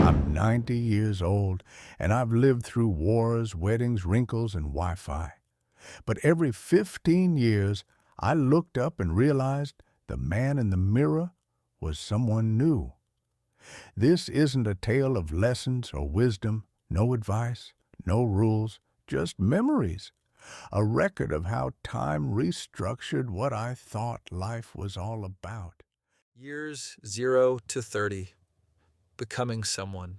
I'm 90 years old, and I've lived through wars, weddings, wrinkles, and Wi-Fi. But every 15 years, I looked up and realized the man in the mirror was someone new. This isn't a tale of lessons or wisdom, no advice, no rules, just memories. A record of how time restructured what I thought life was all about. Years 0 to 30, becoming someone.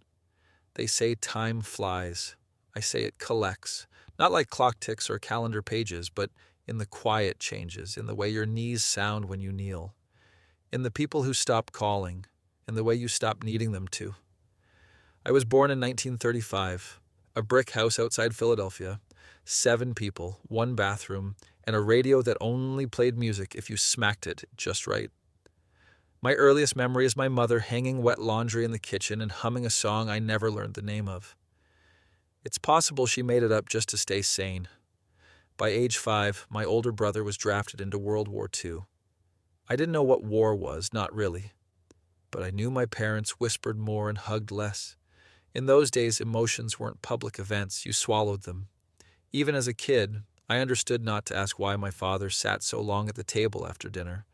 They say time flies. I say it collects. Not like clock ticks or calendar pages, but in the quiet changes, in the way your knees sound when you kneel, in the people who stop calling, in the way you stop needing them to. I was born in 1935, a brick house outside Philadelphia, 7 people, 1 bathroom, and a radio that only played music if you smacked it just right. My earliest memory is my mother hanging wet laundry in the kitchen and humming a song I never learned the name of. It's possible she made it up just to stay sane. By age 5, my older brother was drafted into World War II. I didn't know what war was, not really. But I knew my parents whispered more and hugged less. In those days, emotions weren't public events, you swallowed them. Even as a kid, I understood not to ask why my father sat so long at the table after dinner.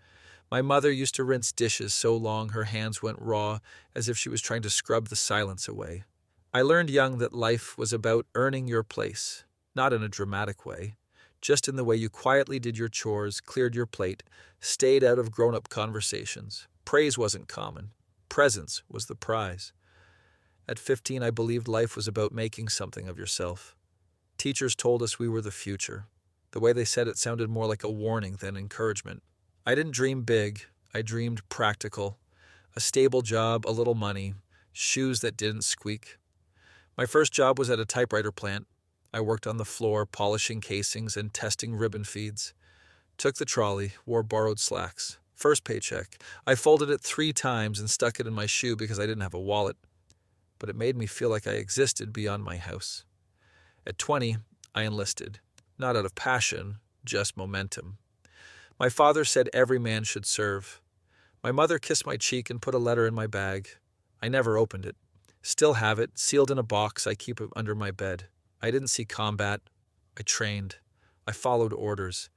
My mother used to rinse dishes so long her hands went raw, as if she was trying to scrub the silence away. I learned young that life was about earning your place, not in a dramatic way, just in the way you quietly did your chores, cleared your plate, stayed out of grown-up conversations. Praise wasn't common. Presence was the prize. At 15, I believed life was about making something of yourself. Teachers told us we were the future. The way they said it sounded more like a warning than encouragement. I didn't dream big. I dreamed practical. A stable job, a little money, shoes that didn't squeak. My first job was at a typewriter plant. I worked on the floor, polishing casings and testing ribbon feeds. Took the trolley, wore borrowed slacks. First paycheck. I folded it 3 times and stuck it in my shoe because I didn't have a wallet. But it made me feel like I existed beyond my house. At 20, I enlisted. Not out of passion, just momentum. My father said every man should serve. My mother kissed my cheek and put a letter in my bag. I never opened it. Still have it, sealed in a box I keep it under my bed. I didn't see combat. I trained. I followed orders.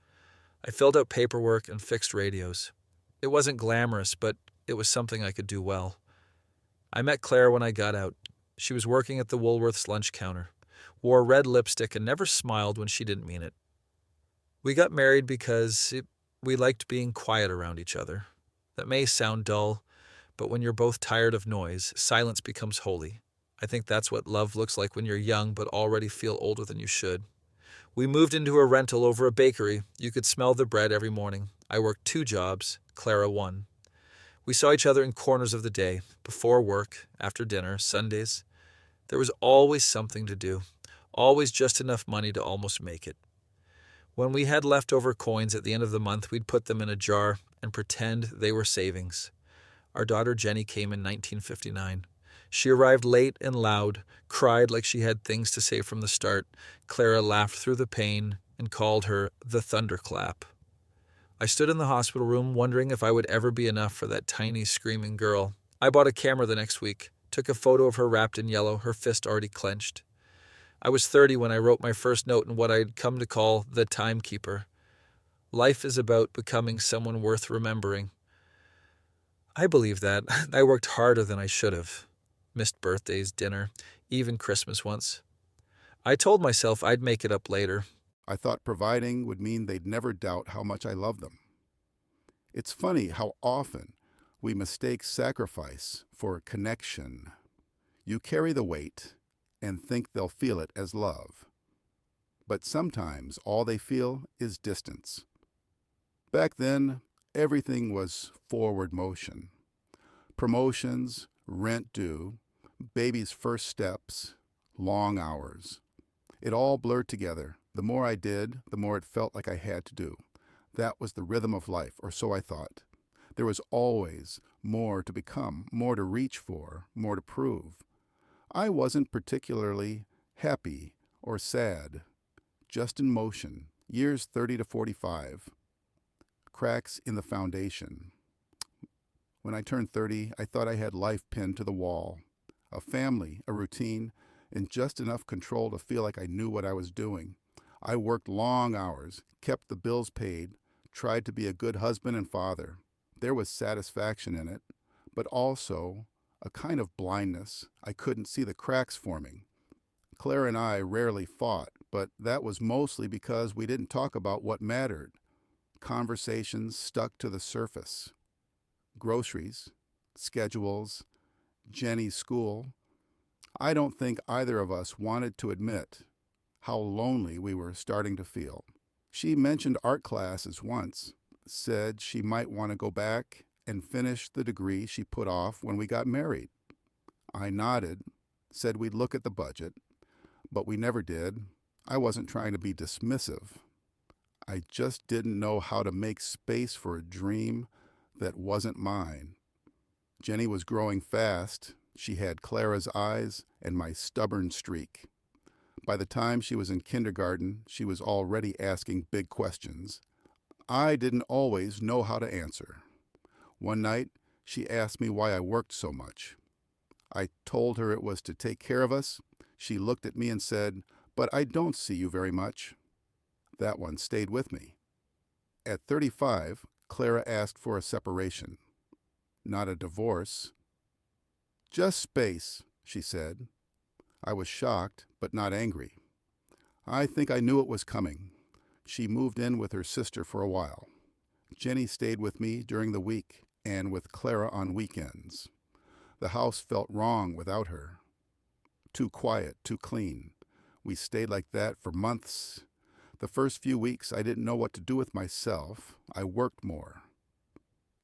I filled out paperwork and fixed radios. It wasn't glamorous, but it was something I could do well. I met Claire when I got out. She was working at the Woolworth's lunch counter, wore red lipstick and never smiled when she didn't mean it. We got married because we liked being quiet around each other. That may sound dull, but when you're both tired of noise, silence becomes holy. I think that's what love looks like when you're young but already feel older than you should. We moved into a rental over a bakery. You could smell the bread every morning. I worked 2 jobs, Clara 1. We saw each other in corners of the day, before work, after dinner, Sundays. There was always something to do, always just enough money to almost make it. When we had leftover coins at the end of the month, we'd put them in a jar and pretend they were savings. Our daughter Jenny came in 1959. She arrived late and loud, cried like she had things to say from the start. Clara laughed through the pain and called her the thunderclap. I stood in the hospital room wondering if I would ever be enough for that tiny, screaming girl. I bought a camera the next week, took a photo of her wrapped in yellow, her fist already clenched. I was 30 when I wrote my first note in what I'd come to call the Timekeeper. Life is about becoming someone worth remembering. I believe that. I worked harder than I should have. Missed birthdays, dinner, even Christmas once. I told myself I'd make it up later. I thought providing would mean they'd never doubt how much I love them. It's funny how often we mistake sacrifice for connection. You carry the weight and think they'll feel it as love. But sometimes all they feel is distance. Back then, everything was forward motion. Promotions, rent due, baby's first steps, long hours. It all blurred together. The more I did, the more it felt like I had to do. That was the rhythm of life, or so I thought. There was always more to become, more to reach for, more to prove. I wasn't particularly happy or sad, just in motion, years 30 to 45, cracks in the foundation. When I turned 30, I thought I had life pinned to the wall. a family, a routine, and just enough control to feel like I knew what I was doing. I worked long hours, kept the bills paid, tried to be a good husband and father. There was satisfaction in it, but also a kind of blindness. I couldn't see the cracks forming. Claire and I rarely fought, but that was mostly because we didn't talk about what mattered. Conversations stuck to the surface. Groceries, schedules, Jenny's school. I don't think either of us wanted to admit how lonely we were starting to feel. She mentioned art classes once, said she might want to go back and finish the degree she put off when we got married. I nodded, said we'd look at the budget, but we never did. I wasn't trying to be dismissive. I just didn't know how to make space for a dream that wasn't mine. Jenny was growing fast. She had Clara's eyes and my stubborn streak. By the time she was in kindergarten, she was already asking big questions. I didn't always know how to answer. One night, she asked me why I worked so much. I told her it was to take care of us. She looked at me and said, "But I don't see you very much." That one stayed with me. At 35, Clara asked for a separation. Not a divorce. "Just space," she said. I was shocked, but not angry. I think I knew it was coming. She moved in with her sister for a while. Jenny stayed with me during the week and with Clara on weekends. The house felt wrong without her. Too quiet, too clean. We stayed like that for months. The first few weeks, I didn't know what to do with myself. I worked more.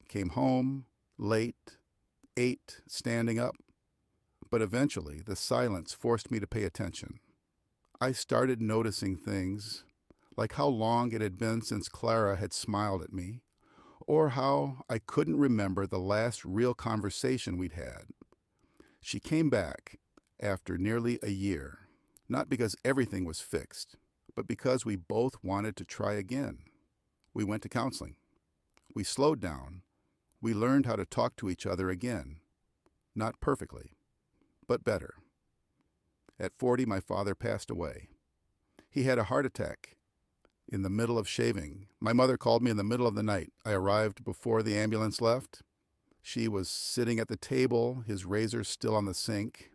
Came home, late, ate, standing up. But eventually, the silence forced me to pay attention. I started noticing things, like how long it had been since Clara had smiled at me, or how I couldn't remember the last real conversation we'd had. She came back after nearly a year, not because everything was fixed, but because we both wanted to try again. We went to counseling. We slowed down. We learned how to talk to each other again. Not perfectly, but better. At 40, my father passed away. He had a heart attack in the middle of shaving. My mother called me in the middle of the night. I arrived before the ambulance left. She was sitting at the table, his razor still on the sink.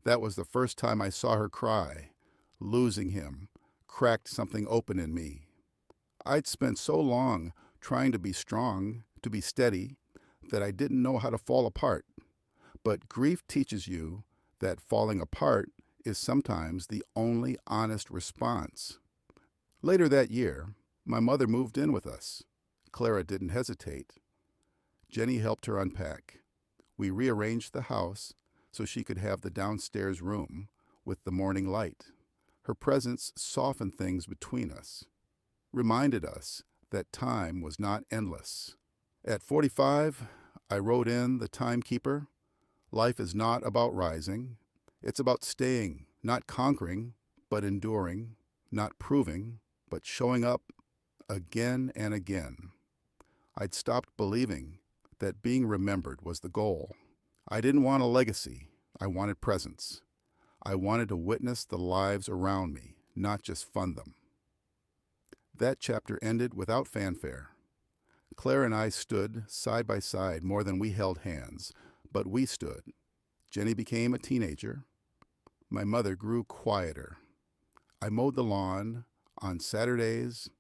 That was the first time I saw her cry. Losing him cracked something open in me. I'd spent so long trying to be strong, to be steady, that I didn't know how to fall apart. But grief teaches you that falling apart is sometimes the only honest response. Later that year, my mother moved in with us. Clara didn't hesitate. Jenny helped her unpack. We rearranged the house so she could have the downstairs room with the morning light. Her presence softened things between us, reminded us that time was not endless. At 45, I wrote in the Timekeeper. Life is not about rising. It's about staying, not conquering, but enduring, not proving, but showing up again and again. I'd stopped believing that being remembered was the goal. I didn't want a legacy. I wanted presence. I wanted to witness the lives around me, not just fund them. That chapter ended without fanfare. Claire and I stood side by side more than we held hands, but we stood. Jenny became a teenager. My mother grew quieter. I mowed the lawn on Saturdays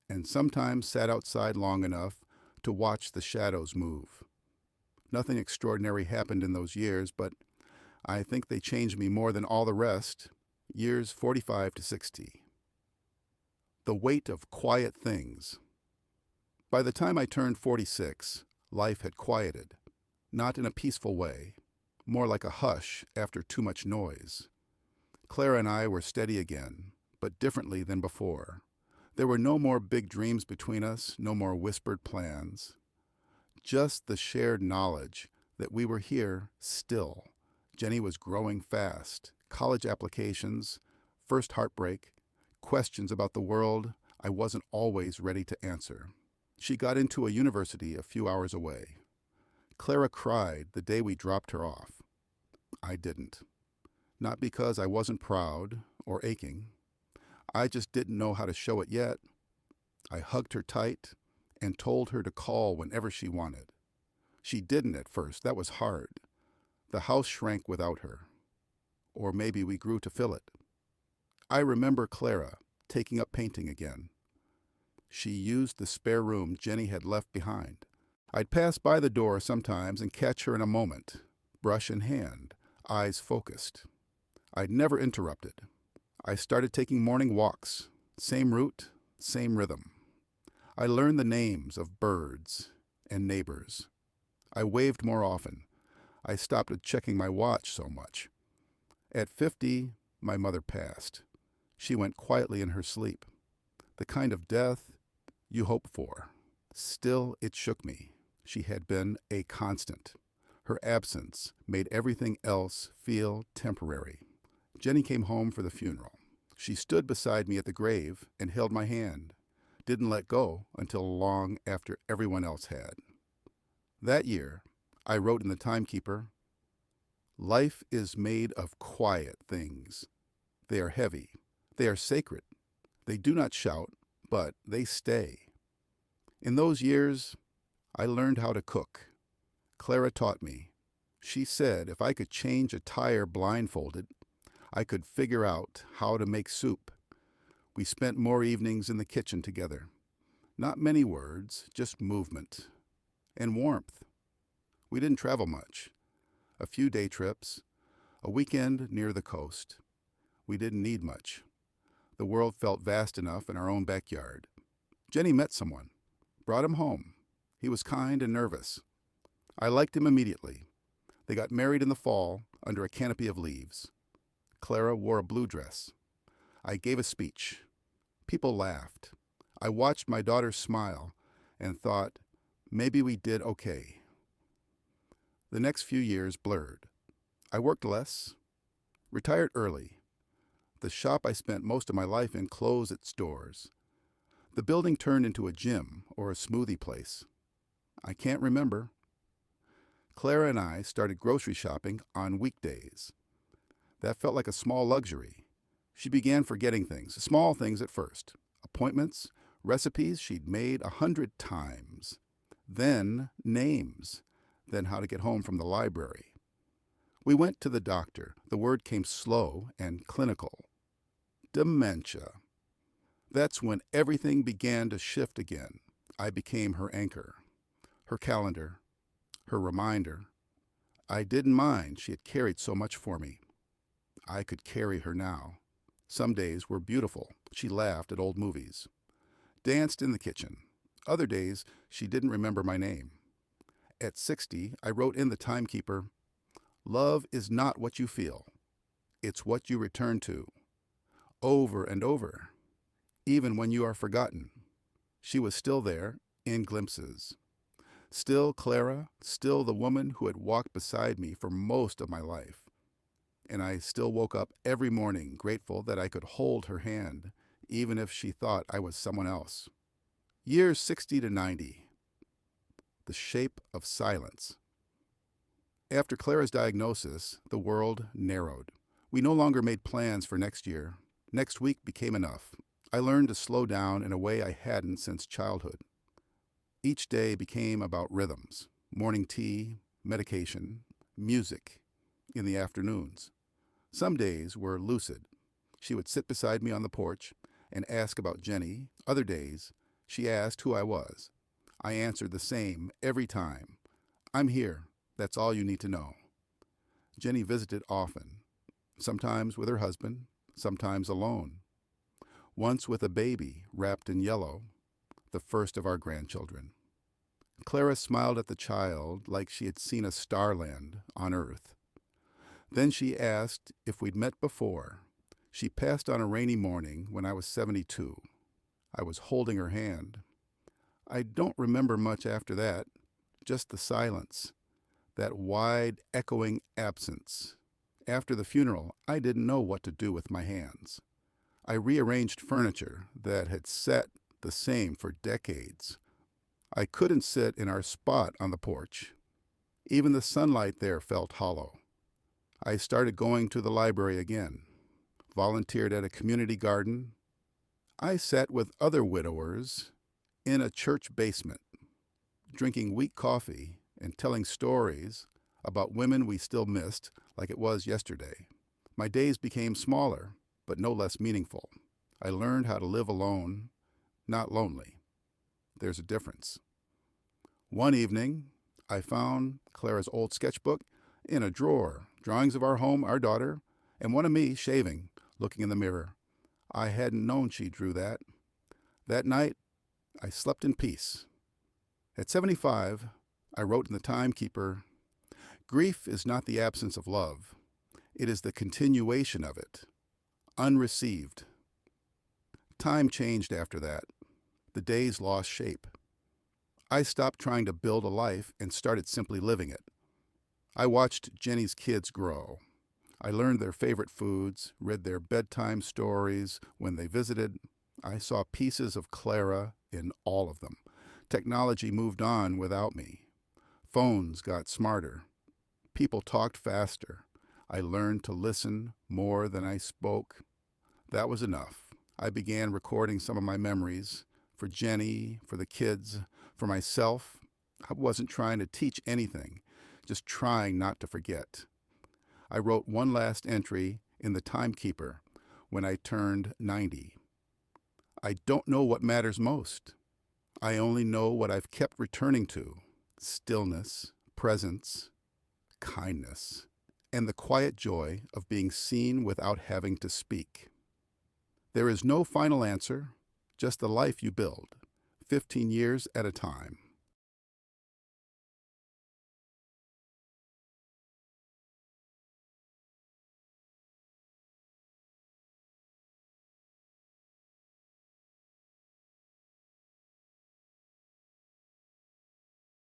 and sometimes sat outside long enough to watch the shadows move. Nothing extraordinary happened in those years, but I think they changed me more than all the rest, years 45 to 60. The weight of quiet things. By the time I turned 46, life had quieted, not in a peaceful way, more like a hush after too much noise. Clara and I were steady again, but differently than before. There were no more big dreams between us, no more whispered plans. Just the shared knowledge that we were here still. Jenny was growing fast. College applications, first heartbreak, questions about the world I wasn't always ready to answer. She got into a university a few hours away. Clara cried the day we dropped her off. I didn't. Not because I wasn't proud or aching. I just didn't know how to show it yet. I hugged her tight and told her to call whenever she wanted. She didn't at first. That was hard. The house shrank without her. Or maybe we grew to fill it. I remember Clara taking up painting again. She used the spare room Jenny had left behind. I'd pass by the door sometimes and catch her in a moment, brush in hand, eyes focused. I'd never interrupted. I started taking morning walks, same route, same rhythm. I learned the names of birds and neighbors. I waved more often. I stopped checking my watch so much. At 50, my mother passed. She went quietly in her sleep. The kind of death you hope for. Still, it shook me. She had been a constant. Her absence made everything else feel temporary. Jenny came home for the funeral. She stood beside me at the grave and held my hand. Didn't let go until long after everyone else had. That year, I wrote in the Timekeeper, "Life is made of quiet things. They are heavy. They are sacred. They do not shout, but they stay." In those years, I learned how to cook. Clara taught me. She said if I could change a tire blindfolded, I could figure out how to make soup. We spent more evenings in the kitchen together. Not many words, just movement and warmth. We didn't travel much. A few day trips, a weekend near the coast. We didn't need much. The world felt vast enough in our own backyard. Jenny met someone, brought him home. He was kind and nervous. I liked him immediately. They got married in the fall under a canopy of leaves. Clara wore a blue dress. I gave a speech. People laughed. I watched my daughter smile and thought, maybe we did okay. The next few years blurred. I worked less, retired early. The shop I spent most of my life in closed its doors. The building turned into a gym or a smoothie place. I can't remember. Clara and I started grocery shopping on weekdays. That felt like a small luxury. She began forgetting things, small things at first. Appointments, recipes she'd made 100 times. Then names. Then how to get home from the library. We went to the doctor. The word came slow and clinical. Dementia. That's when everything began to shift again. I became her anchor, her calendar, her reminder. I didn't mind. She had carried so much for me. I could carry her now. Some days were beautiful. She laughed at old movies, danced in the kitchen. Other days, she didn't remember my name. At 60, I wrote in the Timekeeper, "Love is not what you feel. It's what you return to." Over and over, even when you are forgotten. She was still there, in glimpses. Still Clara, still the woman who had walked beside me for most of my life. And I still woke up every morning grateful that I could hold her hand, even if she thought I was someone else. Years 60 to 90. The shape of silence. After Clara's diagnosis, the world narrowed. We no longer made plans for next year. Next week became enough. I learned to slow down in a way I hadn't since childhood. Each day became about rhythms, morning tea, medication, music in the afternoons. Some days were lucid. She would sit beside me on the porch and ask about Jenny. Other days, she asked who I was. I answered the same every time. "I'm here. That's all you need to know." Jenny visited often, sometimes with her husband, sometimes alone. Once with a baby wrapped in yellow, the first of our grandchildren. Clara smiled at the child like she had seen a starland on Earth. Then she asked if we'd met before. She passed on a rainy morning when I was 72. I was holding her hand. I don't remember much after that, just the silence, that wide, echoing absence. After the funeral, I didn't know what to do with my hands. I rearranged furniture that had sat the same for decades. I couldn't sit in our spot on the porch. Even the sunlight there felt hollow. I started going to the library again, volunteered at a community garden. I sat with other widowers in a church basement, drinking weak coffee and telling stories about women we still missed like it was yesterday. My days became smaller, but no less meaningful. I learned how to live alone, not lonely. There's a difference. One evening, I found Clara's old sketchbook in a drawer, drawings of our home, our daughter, and one of me shaving, looking in the mirror. I hadn't known she drew that. That night, I slept in peace. At 75, I wrote in the Timekeeper, "Grief is not the absence of love. It is the continuation of it, unreceived." Time changed after that. The days lost shape. I stopped trying to build a life and started simply living it. I watched Jenny's kids grow. I learned their favorite foods, read their bedtime stories when they visited. I saw pieces of Clara in all of them. Technology moved on without me. Phones got smarter. People talked faster. I learned to listen more than I spoke. That was enough. I began recording some of my memories for Jenny, for the kids, for myself. I wasn't trying to teach anything, just trying not to forget. I wrote one last entry in the Timekeeper when I turned 90. I don't know what matters most. I only know what I've kept returning to: stillness, presence, kindness, and the quiet joy of being seen without having to speak. There is no final answer, just the life you build, 15 years at a time.